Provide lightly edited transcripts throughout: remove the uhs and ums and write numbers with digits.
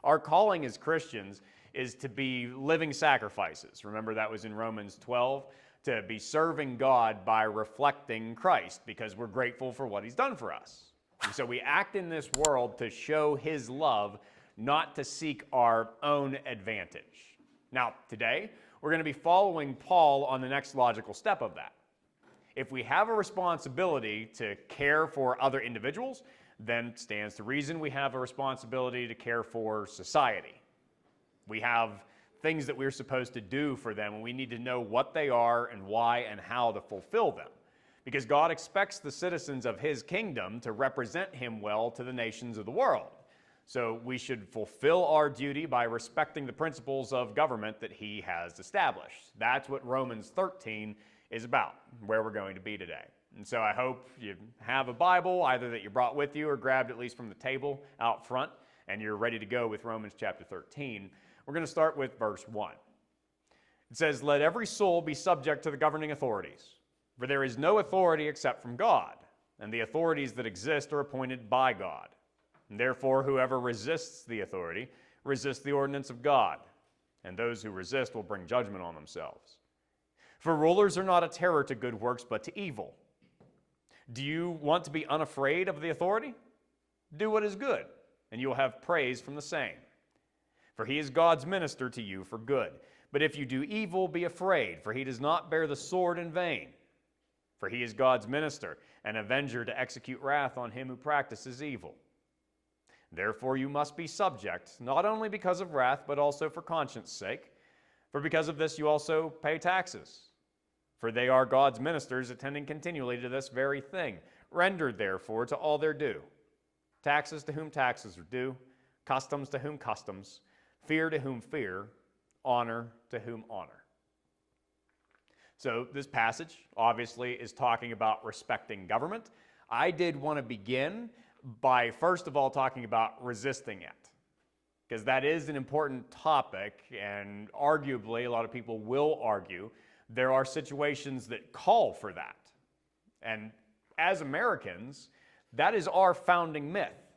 Our calling as Christians is to be living sacrifices. Remember, that was in Romans 12, to be serving God by reflecting Christ because we're grateful for what he's done for us. And so we act in this world to show his love, not to seek our own advantage. Now, today, we're going to be following Paul on the next logical step of that. If we have a responsibility to care for other individuals, then stands to reason we have a responsibility to care for society. We have things that we're supposed to do for them, and we need to know what they are and why and how to fulfill them. Because God expects the citizens of his kingdom to represent him well to the nations of the world. So we should fulfill our duty by respecting the principles of government that he has established. That's what Romans 13 is about, where we're going to be today. And so I hope you have a Bible, either that you brought with you or grabbed at least from the table out front, and you're ready to go with Romans chapter 13. We're going to start with verse 1. It says, "Let every soul be subject to the governing authorities, for there is no authority except from God, and the authorities that exist are appointed by God. And therefore, whoever resists the authority resists the ordinance of God, and those who resist will bring judgment on themselves. For rulers are not a terror to good works, but to evil. Do you want to be unafraid of the authority? Do what is good, and you will have praise from the same. For he is God's minister to you for good. But if you do evil, be afraid, for he does not bear the sword in vain. For he is God's minister, an avenger to execute wrath on him who practices evil. Therefore you must be subject, not only because of wrath, but also for conscience' sake. For because of this you also pay taxes. For they are God's ministers, attending continually to this very thing. Render therefore to all their due. Taxes to whom taxes are due, customs to whom customs, fear to whom fear, honor to whom honor." So this passage obviously is talking about respecting government. I did want to begin by first of all talking about resisting it, because that is an important topic, and arguably a lot of people will argue there are situations that call for that. And as Americans, that is our founding myth.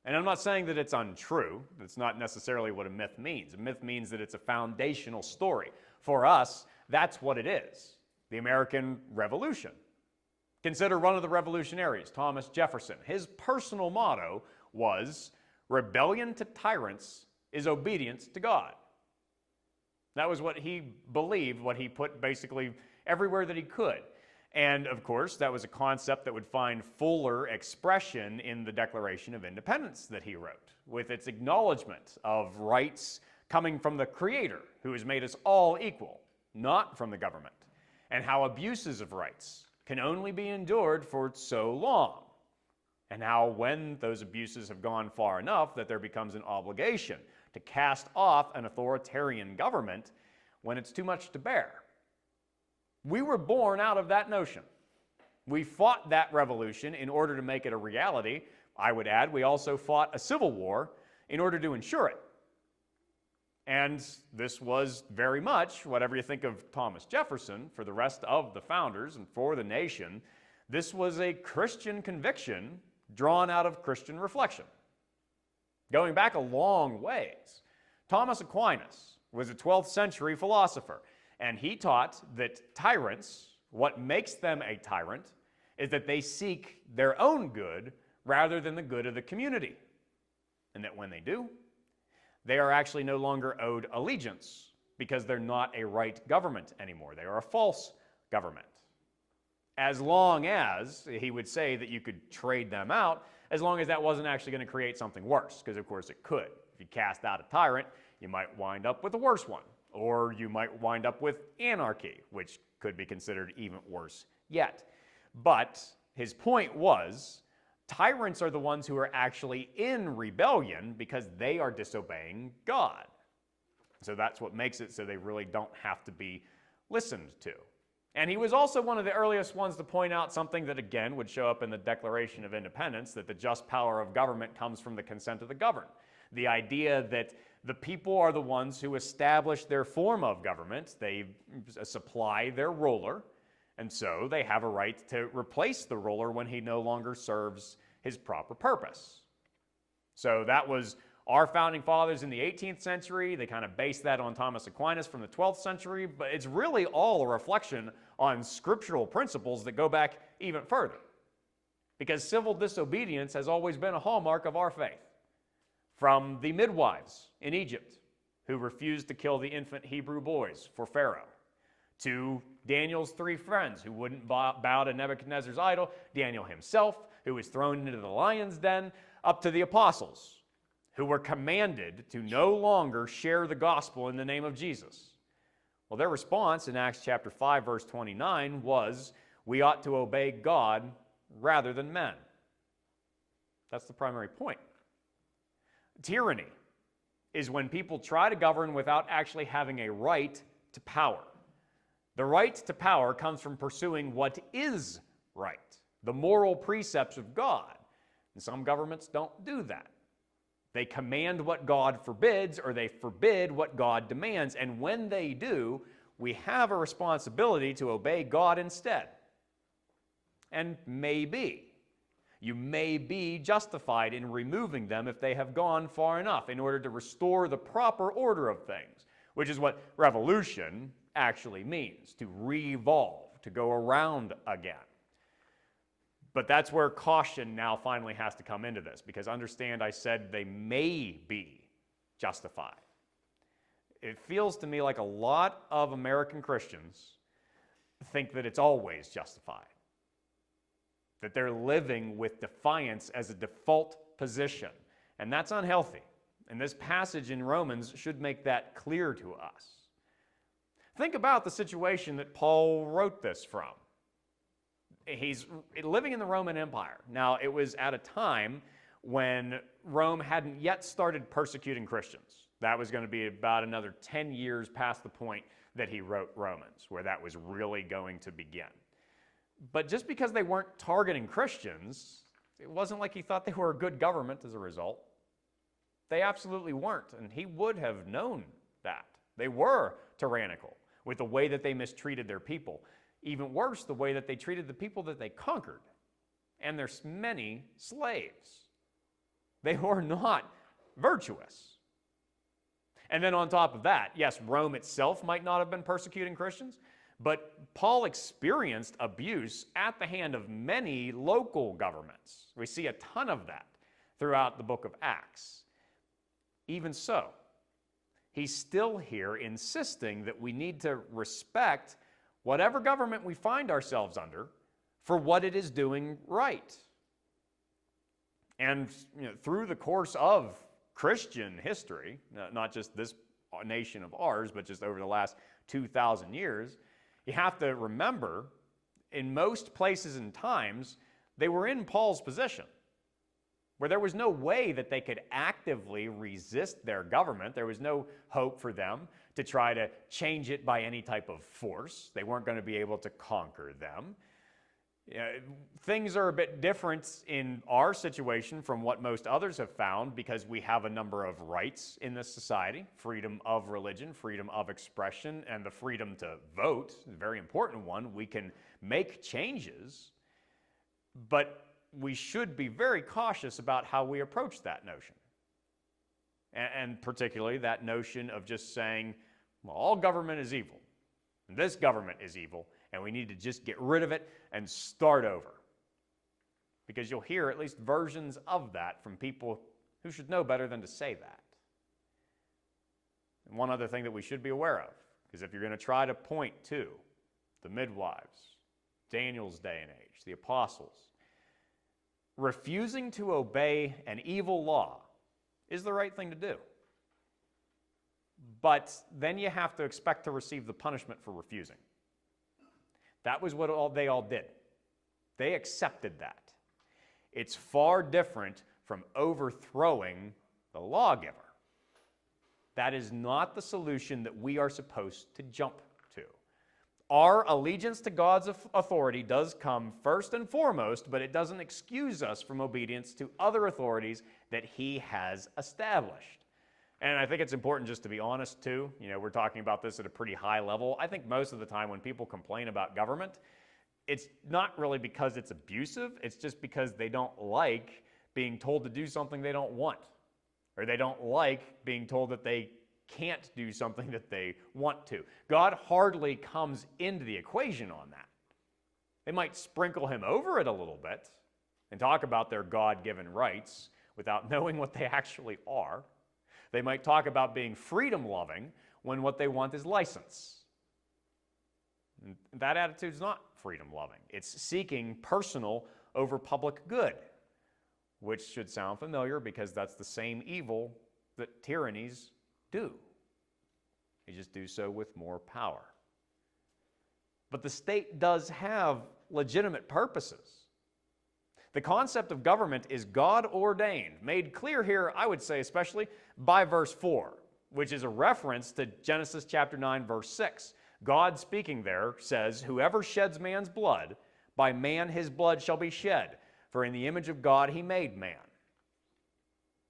And I'm not saying that it's untrue. That's not necessarily what a myth means. A myth means that it's a foundational story. For us, that's what it is, the American Revolution. Consider one of the revolutionaries, Thomas Jefferson. His personal motto was, "Rebellion to tyrants is obedience to God." That was what he believed, what he put basically everywhere that he could. And of course, that was a concept that would find fuller expression in the Declaration of Independence that he wrote, with its acknowledgement of rights coming from the Creator, who has made us all equal, not from the government, and how abuses of rights can only be endured for so long, and how when those abuses have gone far enough that there becomes an obligation to cast off an authoritarian government when it's too much to bear. We were born out of that notion. We fought that revolution in order to make it a reality. I would add, we also fought a civil war in order to ensure it. And this was very much, whatever you think of Thomas Jefferson, for the rest of the founders and for the nation, this was a Christian conviction drawn out of Christian reflection. Going back a long ways, Thomas Aquinas was a 12th century philosopher, and he taught that tyrants, what makes them a tyrant, is that they seek their own good rather than the good of the community. And that when they do, they are actually no longer owed allegiance because they're not a right government anymore. They are a false government. As long as, he would say that you could trade them out, as long as that wasn't actually going to create something worse, because of course it could. If you cast out a tyrant, you might wind up with a worse one. Or you might wind up with anarchy, which could be considered even worse yet. But his point was, tyrants are the ones who are actually in rebellion because they are disobeying God. So that's what makes it so they really don't have to be listened to. And he was also one of the earliest ones to point out something that again would show up in the Declaration of Independence, that the just power of government comes from the consent of the governed. The idea that the people are the ones who establish their form of government. They supply their ruler, and so they have a right to replace the ruler when he no longer serves his proper purpose. So that was Our founding fathers in the 18th century, they kind of based that on Thomas Aquinas from the 12th century, but it's really all a reflection on scriptural principles that go back even further. Because civil disobedience has always been a hallmark of our faith. From the midwives in Egypt, who refused to kill the infant Hebrew boys for Pharaoh, to Daniel's 3 friends who wouldn't bow to Nebuchadnezzar's idol, Daniel himself, who was thrown into the lion's den, up to the apostles, who were commanded to no longer share the gospel in the name of Jesus. Well, their response in Acts chapter 5, verse 29 was, we ought to obey God rather than men. That's the primary point. Tyranny is when people try to govern without actually having a right to power. The right to power comes from pursuing what is right, the moral precepts of God. And some governments don't do that. They command what God forbids, or they forbid what God demands. And when they do, we have a responsibility to obey God instead. And maybe, you may be justified in removing them if they have gone far enough in order to restore the proper order of things, which is what revolution actually means, to revolve, to go around again. But that's where caution now finally has to come into this, because understand I said they may be justified. It feels to me like a lot of American Christians think that it's always justified, that they're living with defiance as a default position, and that's unhealthy. And this passage in Romans should make that clear to us. Think about the situation that Paul wrote this from. He's living in the Roman Empire. Now, it was at a time when Rome hadn't yet started persecuting Christians. That was going to be about another 10 years past the point that he wrote Romans, where that was really going to begin. But just because they weren't targeting Christians, it wasn't like he thought they were a good government as a result. They absolutely weren't, and he would have known that. They were tyrannical with the way that they mistreated their people. Even worse, the way that they treated the people that they conquered, and their many slaves. They were not virtuous. And then on top of that, yes, Rome itself might not have been persecuting Christians, but Paul experienced abuse at the hand of many local governments. We see a ton of that throughout the book of Acts. Even so, he's still here insisting that we need to respect whatever government we find ourselves under for what it is doing right. And through the course of Christian history, not just this nation of ours, but just over the last 2,000 years, you have to remember, in most places and times, they were in Paul's position, where there was no way that they could actively resist their government. There was no hope for them to try to change it by any type of force. They weren't going to be able to conquer them. Things are a bit different in our situation from what most others have found, because we have a number of rights in this society: freedom of religion, freedom of expression, and the freedom to vote, a very important one. We can make changes, but we should be very cautious about how we approach that notion. And particularly that notion of just saying, well, all government is evil, and this government is evil, and we need to just get rid of it and start over. Because you'll hear at least versions of that from people who should know better than to say that. And one other thing that we should be aware of, because if you're going to try to point to the midwives, Daniel's day and age, the apostles, refusing to obey an evil law is the right thing to do. But then you have to expect to receive the punishment for refusing. That was what they all did. They accepted that. It's far different from overthrowing the lawgiver. That is not the solution that we are supposed to jump to. Our allegiance to God's authority does come first and foremost, but it doesn't excuse us from obedience to other authorities that He has established. And I think it's important just to be honest too. We're talking about this at a pretty high level. I think most of the time when people complain about government, it's not really because it's abusive. It's just because they don't like being told to do something they don't want, or they don't like being told that they can't do something that they want to. God hardly comes into the equation on that. They might sprinkle him over it a little bit and talk about their God-given rights without knowing what they actually are. They might talk about being freedom-loving when what they want is license. And that attitude is not freedom-loving. It's seeking personal over public good, which should sound familiar because that's the same evil that tyrannies do. They just do so with more power. But the state does have legitimate purposes. The concept of government is God-ordained, made clear here, I would say especially, by verse 4, which is a reference to Genesis chapter 9, verse 6. God speaking there says, "Whoever sheds man's blood, by man his blood shall be shed, for in the image of God he made man."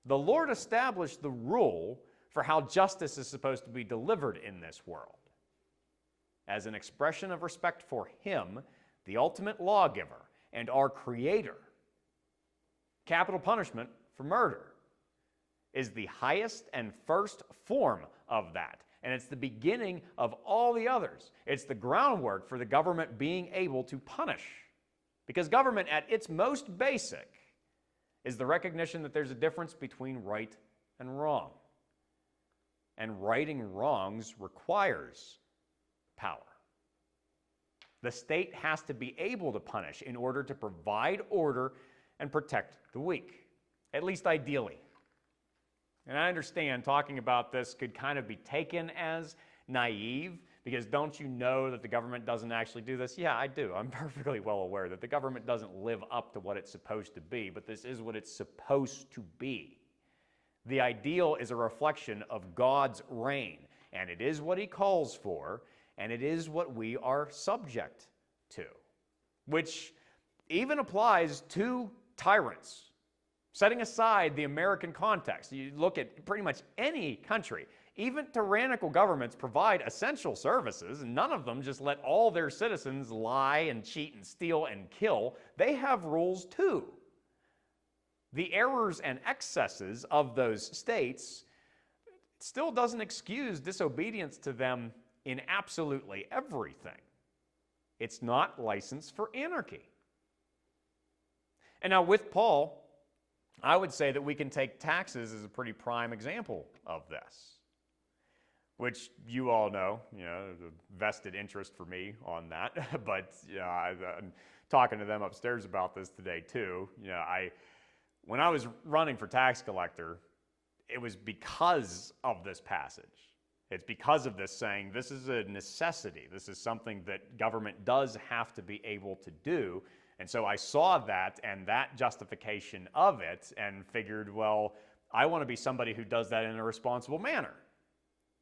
The Lord established the rule for how justice is supposed to be delivered in this world. As an expression of respect for him, the ultimate lawgiver and our Creator, capital punishment for murder is the highest and first form of that. And it's the beginning of all the others. It's the groundwork for the government being able to punish. Because government, at its most basic, is the recognition that there's a difference between right and wrong. And righting wrongs requires power. The state has to be able to punish in order to provide order and protect the weak, at least ideally. And I understand talking about this could kind of be taken as naive, because don't you know that the government doesn't actually do this? Yeah, I do. I'm perfectly well aware that the government doesn't live up to what it's supposed to be, but this is what it's supposed to be. The ideal is a reflection of God's reign, and it is what he calls for, and it is what we are subject to, which even applies to tyrants. Setting aside the American context, you look at pretty much any country, even tyrannical governments provide essential services, and none of them just let all their citizens lie and cheat and steal and kill. They have rules too. The errors and excesses of those states still doesn't excuse disobedience to them in absolutely everything. It's not license for anarchy. And now with Paul, I would say that we can take taxes as a pretty prime example of this, which you all know, there's a vested interest for me on that. But I'm talking to them upstairs about this today too. When I was running for tax collector, it was because of this passage. It's because of this saying this is a necessity. This is something that government does have to be able to do. And so I saw that and that justification of it and figured, well, I want to be somebody who does that in a responsible manner.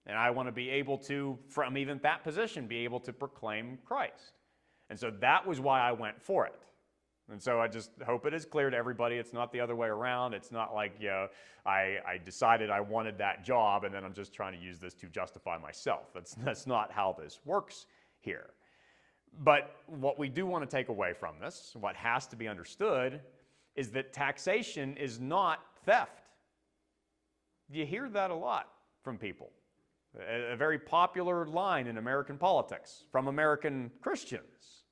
And I want to be able to, from even that position, be able to proclaim Christ. And so that was why I went for it. And so I just hope it is clear to everybody it's not the other way around. It's not like, I decided I wanted that job and then I'm just trying to use this to justify myself. That's not how this works here. But what we do want to take away from this, what has to be understood, is that taxation is not theft. You hear that a lot from people. A very popular line in American politics from American Christians.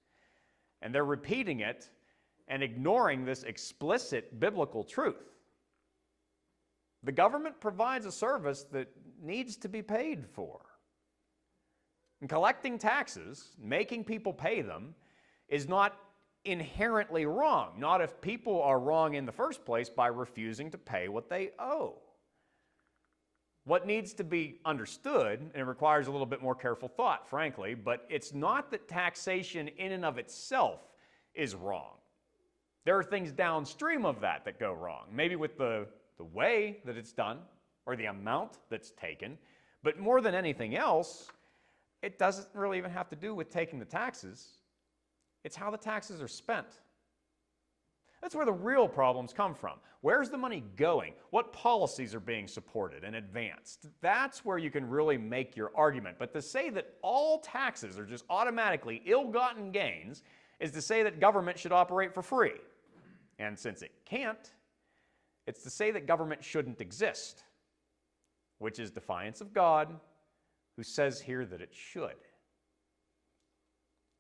And they're repeating it and ignoring this explicit biblical truth. The government provides a service that needs to be paid for. And collecting taxes, making people pay them, is not inherently wrong. Not if people are wrong in the first place by refusing to pay what they owe. What needs to be understood, and it requires a little bit more careful thought, frankly, but it's not that taxation in and of itself is wrong. There are things downstream of that that go wrong, maybe with the way that it's done or the amount that's taken, but more than anything else, it doesn't really even have to do with taking the taxes. It's how the taxes are spent. That's where the real problems come from. Where's the money going? What policies are being supported and advanced? That's where you can really make your argument. But to say that all taxes are just automatically ill-gotten gains is to say that government should operate for free. And since it can't, It's to say that government shouldn't exist, which is defiance of God, who says here that it should.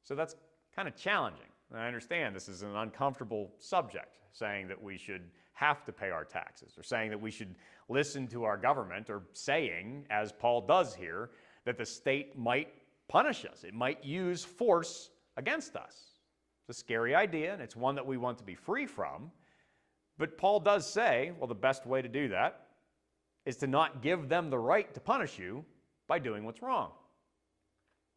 So that's kind of challenging. And I understand this is an uncomfortable subject, saying that we should have to pay our taxes, or saying that we should listen to our government, or saying, as Paul does here, that the state might punish us. It might use force against us. It's a scary idea, and it's one that we want to be free from. But Paul does say, well, the best way to do that is to not give them the right to punish you by doing what's wrong.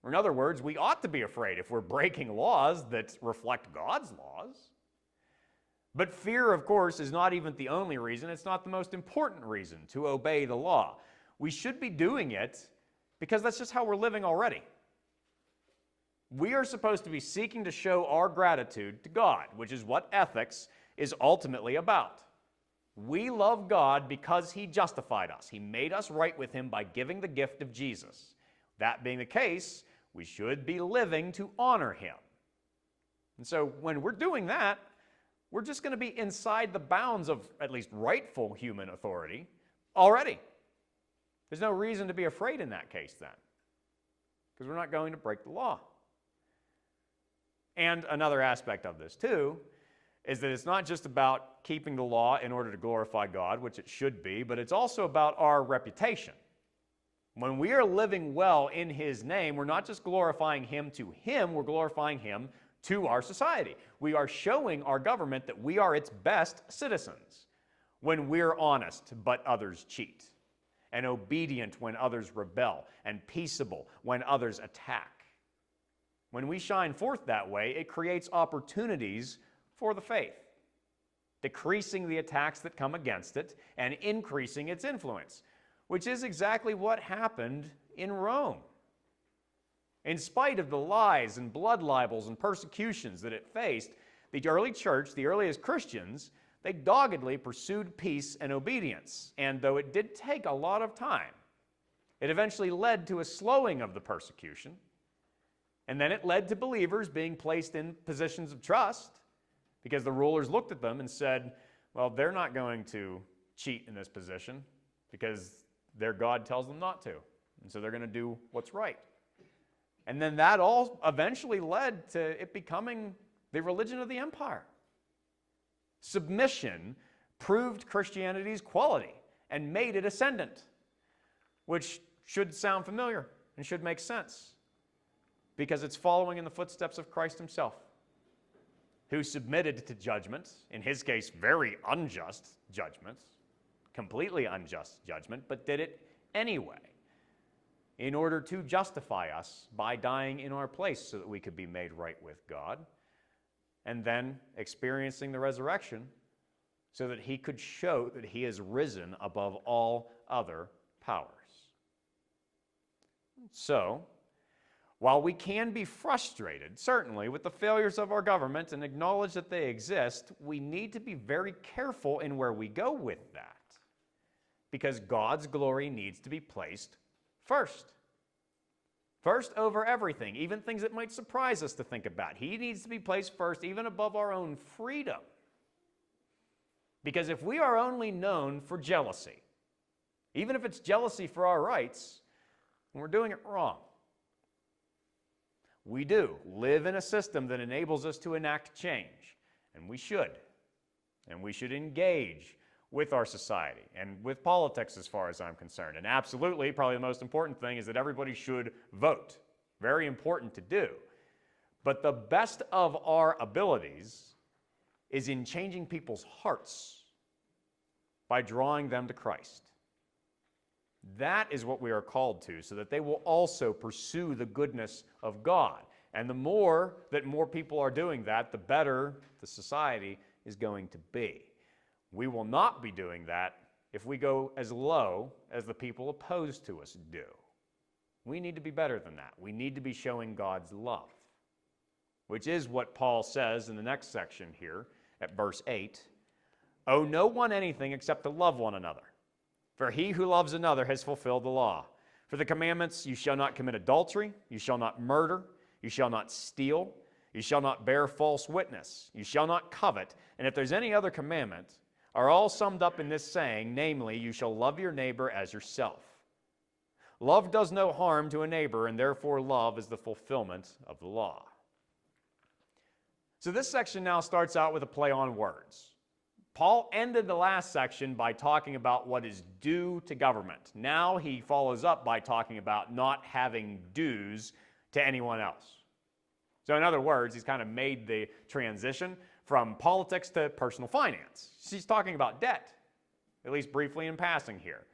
Or in other words, we ought to be afraid if we're breaking laws that reflect God's laws. But fear, of course, is not even the only reason. It's not the most important reason to obey the law. We should be doing it because that's just how we're living already. We are supposed to be seeking to show our gratitude to God, which is what ethics is ultimately about. We love God because He justified us. He made us right with Him by giving the gift of Jesus. That being the case, we should be living to honor Him. And so when we're doing that, we're just going to be inside the bounds of at least rightful human authority already. There's no reason to be afraid in that case then, because we're not going to break the law. And another aspect of this too is that it's not just about keeping the law in order to glorify God, which it should be, but it's also about our reputation. When we are living well in His name, we're not just glorifying Him to Him, we're glorifying Him to our society. We are showing our government that we are its best citizens when we're honest but others cheat, and obedient when others rebel, and peaceable when others attack. When we shine forth that way, it creates opportunities for the faith, decreasing the attacks that come against it and increasing its influence, which is exactly what happened in Rome. In spite of the lies and blood libels and persecutions that it faced, the early church, the earliest Christians, they doggedly pursued peace and obedience. And though it did take a lot of time, it eventually led to a slowing of the persecution. And then it led to believers being placed in positions of trust, because the rulers looked at them and said, well, they're not going to cheat in this position because their God tells them not to. And so they're going to do what's right. And then that all eventually led to it becoming the religion of the empire. Submission proved Christianity's quality and made it ascendant, which should sound familiar and should make sense, because it's following in the footsteps of Christ Himself, who submitted to judgment, in His case, very unjust judgment, completely unjust judgment, but did it anyway, in order to justify us by dying in our place so that we could be made right with God, and then experiencing the resurrection so that He could show that He is risen above all other powers. So, while we can be frustrated, certainly, with the failures of our government and acknowledge that they exist, we need to be very careful in where we go with that, because God's glory needs to be placed first. First over everything, even things that might surprise us to think about. He needs to be placed first, even above our own freedom. Because if we are only known for jealousy, even if it's jealousy for our rights, then we're doing it wrong. We do live in a system that enables us to enact change, and we should. And we should engage with our society and with politics as far as I'm concerned. And absolutely, probably the most important thing is that everybody should vote. Very important to do. But the best of our abilities is in changing people's hearts by drawing them to Christ. That is what we are called to, so that they will also pursue the goodness of God. And the more that more people are doing that, the better the society is going to be. We will not be doing that if we go as low as the people opposed to us do. We need to be better than that. We need to be showing God's love, which is what Paul says in the next section here at verse 8. Owe no one anything except to love one another. For he who loves another has fulfilled the law. For the commandments, you shall not commit adultery, you shall not murder, you shall not steal, you shall not bear false witness, you shall not covet, and if there's any other commandment, are all summed up in this saying, namely, you shall love your neighbor as yourself. Love does no harm to a neighbor, and therefore love is the fulfillment of the law. So this section now starts out with a play on words. Paul ended the last section by talking about what is due to government. Now he follows up by talking about not having dues to anyone else. So in other words, he's kind of made the transition from politics to personal finance. He's talking about debt, at least briefly in passing here.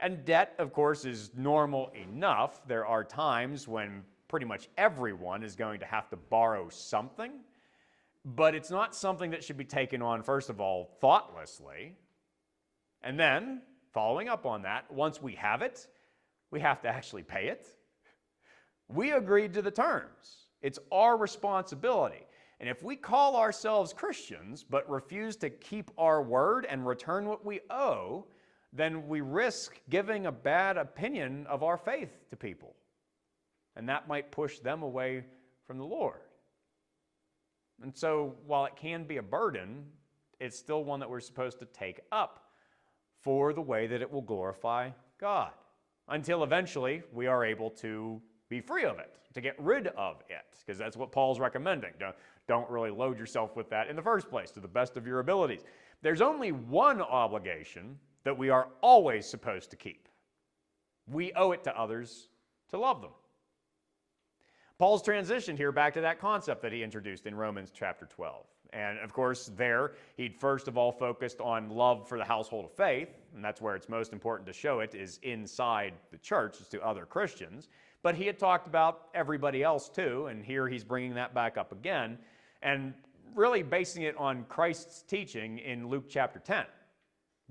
And debt, of course, is normal enough. There are times when pretty much everyone is going to have to borrow something, but it's not something that should be taken on, first of all, thoughtlessly. And then, following up on that, once we have it, we have to actually pay it. We agreed to the terms. It's our responsibility. And if we call ourselves Christians but refuse to keep our word and return what we owe, then we risk giving a bad opinion of our faith to people. And that might push them away from the Lord. And so, while it can be a burden, it's still one that we're supposed to take up for the way that it will glorify God, until eventually we are able to be free of it, to get rid of it, because that's what Paul's recommending. Don't really load yourself with that in the first place, to the best of your abilities. There's only one obligation that we are always supposed to keep. We owe it to others to love them. Paul's transitioned here back to that concept that he introduced in Romans chapter 12. And of course, there, he'd first of all focused on love for the household of faith, and that's where it's most important to show it, is inside the church, is to other Christians. But he had talked about everybody else too, and here he's bringing that back up again, and really basing it on Christ's teaching in Luke chapter 10.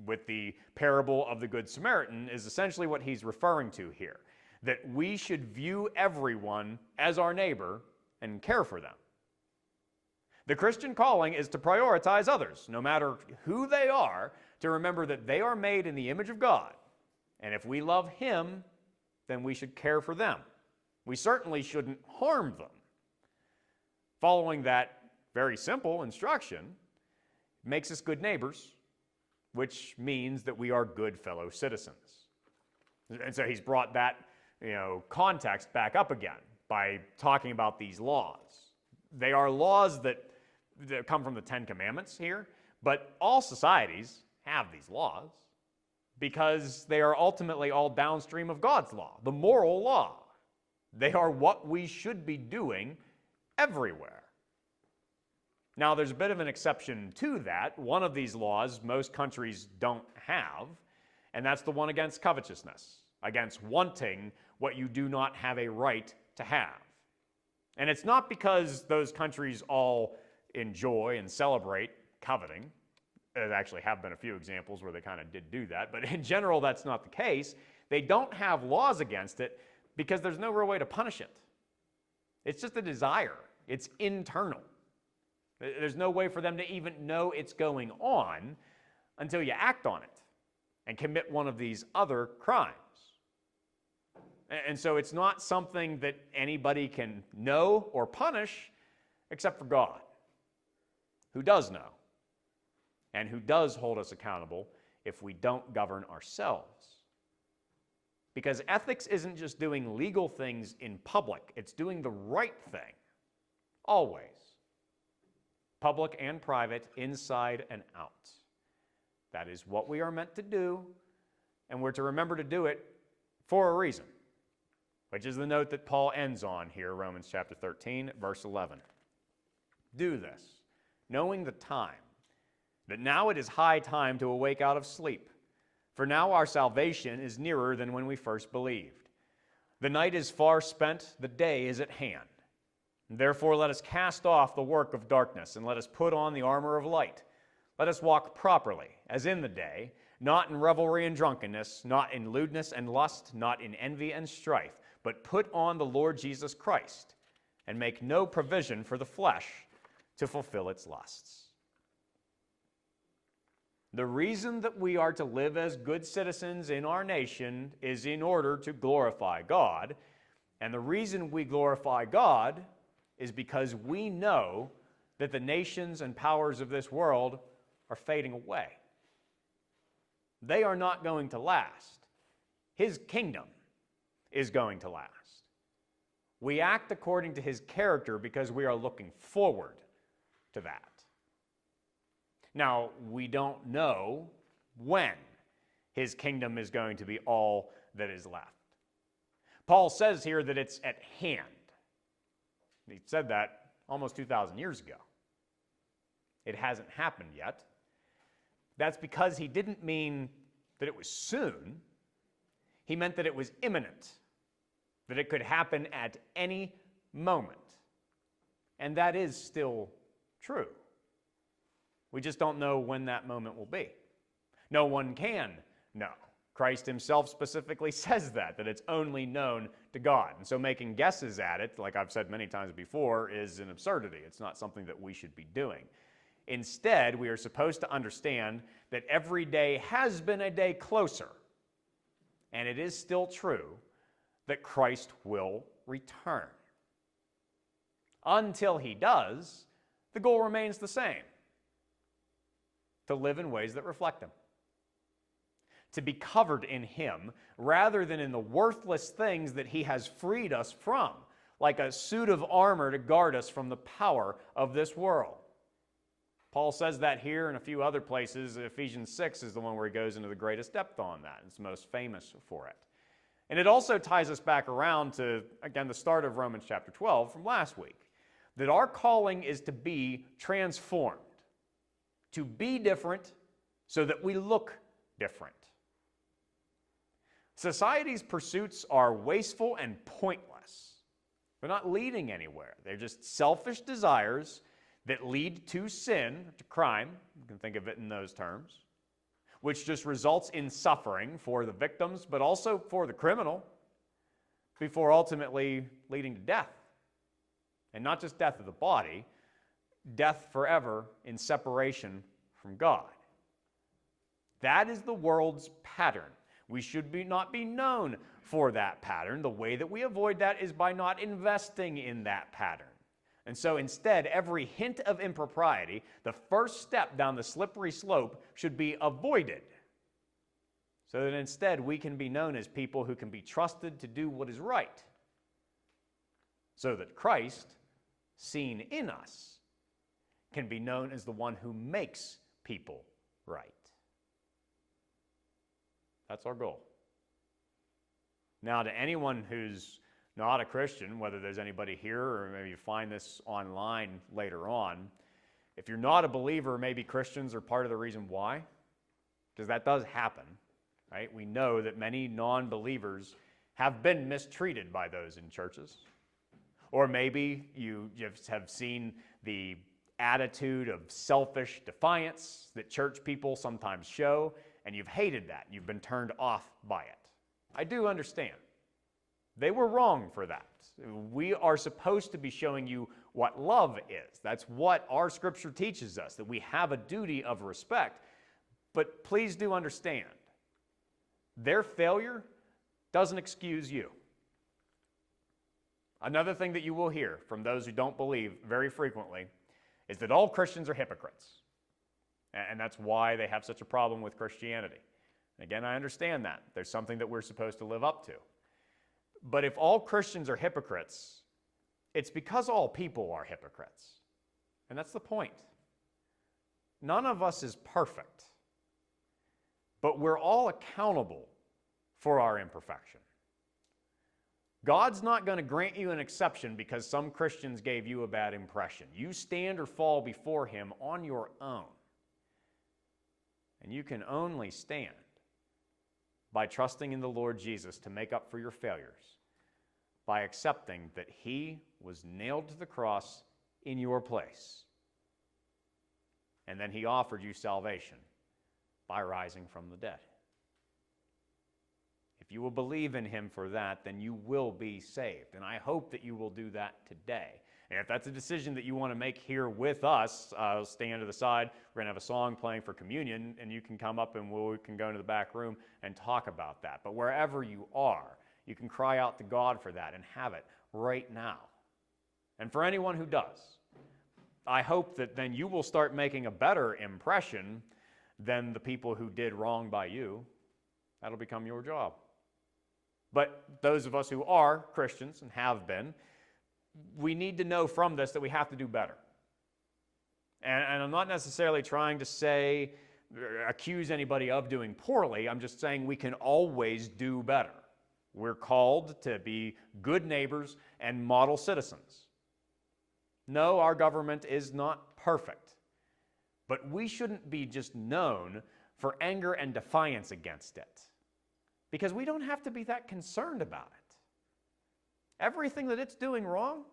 With the parable of the Good Samaritan is essentially what he's referring to here. That we should view everyone as our neighbor and care for them. The Christian calling is to prioritize others, no matter who they are, to remember that they are made in the image of God. And if we love Him, then we should care for them. We certainly shouldn't harm them. Following that very simple instruction makes us good neighbors, which means that we are good fellow citizens. And so he's brought that context back up again by talking about these laws. They are laws that come from the Ten Commandments here, but all societies have these laws because they are ultimately all downstream of God's law, the moral law. They are what we should be doing everywhere. Now, there's a bit of an exception to that. One of these laws most countries don't have, and that's the one against covetousness, against wanting what you do not have a right to have. And it's not because those countries all enjoy and celebrate coveting. There actually have been a few examples where they kind of did do that, but in general, that's not the case. They don't have laws against it because there's no real way to punish it. It's just a desire. It's internal. There's no way for them to even know it's going on until you act on it and commit one of these other crimes. And so it's not something that anybody can know or punish except for God, who does know and who does hold us accountable if we don't govern ourselves. Because ethics isn't just doing legal things in public, it's doing the right thing, always. Public and private, inside and out. That is what we are meant to do, and we're to remember to do it for a reason, which is the note that Paul ends on here, Romans chapter 13, verse 11. Do this, knowing the time, that now it is high time to awake out of sleep. For now our salvation is nearer than when we first believed. The night is far spent, the day is at hand. Therefore let us cast off the work of darkness, and let us put on the armor of light. Let us walk properly, as in the day, not in revelry and drunkenness, not in lewdness and lust, not in envy and strife, but put on the Lord Jesus Christ, and make no provision for the flesh to fulfill its lusts. The reason that we are to live as good citizens in our nation is in order to glorify God, and the reason we glorify God is because we know that the nations and powers of this world are fading away. They are not going to last. His kingdom is going to last. We act according to his character because we are looking forward to that. Now, we don't know when his kingdom is going to be all that is left. Paul says here that it's at hand. He said that almost 2,000 years ago. It hasn't happened yet. That's because he didn't mean that it was soon. He meant that it was imminent, that it could happen at any moment. And that is still true. We just don't know when that moment will be. No one can know. Christ himself specifically says that it's only known to God. And so making guesses at it, like I've said many times before, is an absurdity. It's not something that we should be doing. Instead, we are supposed to understand that every day has been a day closer. And it is still true that Christ will return. Until he does, the goal remains the same: to live in ways that reflect him. To be covered in him rather than in the worthless things that he has freed us from, like a suit of armor to guard us from the power of this world. Paul says that here and a few other places. Ephesians 6 is the one where he goes into the greatest depth on that. It's most famous for it. And it also ties us back around to, again, the start of Romans chapter 12 from last week, that our calling is to be transformed, to be different so that we look different. Society's pursuits are wasteful and pointless. They're not leading anywhere. They're just selfish desires that lead to sin, to crime. You can think of it in those terms, which just results in suffering for the victims, but also for the criminal, before ultimately leading to death. And not just death of the body, death forever in separation from God. That is the world's pattern. We should not be known for that pattern. The way that we avoid that is by not investing in that pattern. And so instead, every hint of impropriety, the first step down the slippery slope, should be avoided. So that instead we can be known as people who can be trusted to do what is right. So that Christ, seen in us, can be known as the one who makes people right. That's our goal. Now, to anyone who's not a Christian, whether there's anybody here or maybe you find this online later on, if you're not a believer, maybe Christians are part of the reason why, because that does happen, right? We know that many non-believers have been mistreated by those in churches. Or maybe you just have seen the attitude of selfish defiance that church people sometimes show, and you've hated that. You've been turned off by it. I do understand. They were wrong for that. We are supposed to be showing you what love is. That's what our scripture teaches us, that we have a duty of respect. But please do understand, their failure doesn't excuse you. Another thing that you will hear from those who don't believe very frequently is that all Christians are hypocrites. And that's why they have such a problem with Christianity. And again, I understand that. There's something that we're supposed to live up to. But if all Christians are hypocrites, it's because all people are hypocrites. And that's the point. None of us is perfect. But we're all accountable for our imperfection. God's not going to grant you an exception because some Christians gave you a bad impression. You stand or fall before him on your own. And you can only stand by trusting in the Lord Jesus to make up for your failures, by accepting that he was nailed to the cross in your place. And then he offered you salvation by rising from the dead. If you will believe in him for that, then you will be saved. And I hope that you will do that today. And if that's a decision that you want to make here with us, I'll stand to the side. We're going to have a song playing for communion, and you can come up and we can go into the back room and talk about that. But wherever you are, you can cry out to God for that and have it right now. And for anyone who does, I hope that then you will start making a better impression then the people who did wrong by you, that'll become your job. But those of us who are Christians and have been, we need to know from this that we have to do better. And I'm not necessarily trying to say, accuse anybody of doing poorly. I'm just saying we can always do better. We're called to be good neighbors and model citizens. No, our government is not perfect, but we shouldn't be just known for anger and defiance against it, because we don't have to be that concerned about it. Everything that it's doing wrong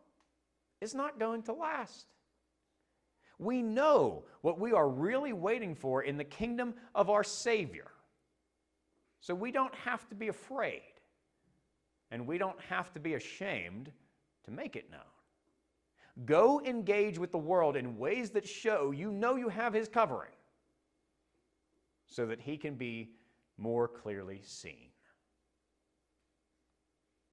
is not going to last. We know what we are really waiting for in the kingdom of our Savior. So we don't have to be afraid, and we don't have to be ashamed to make it known. Go engage with the world in ways that show you know you have His covering, so that He can be more clearly seen.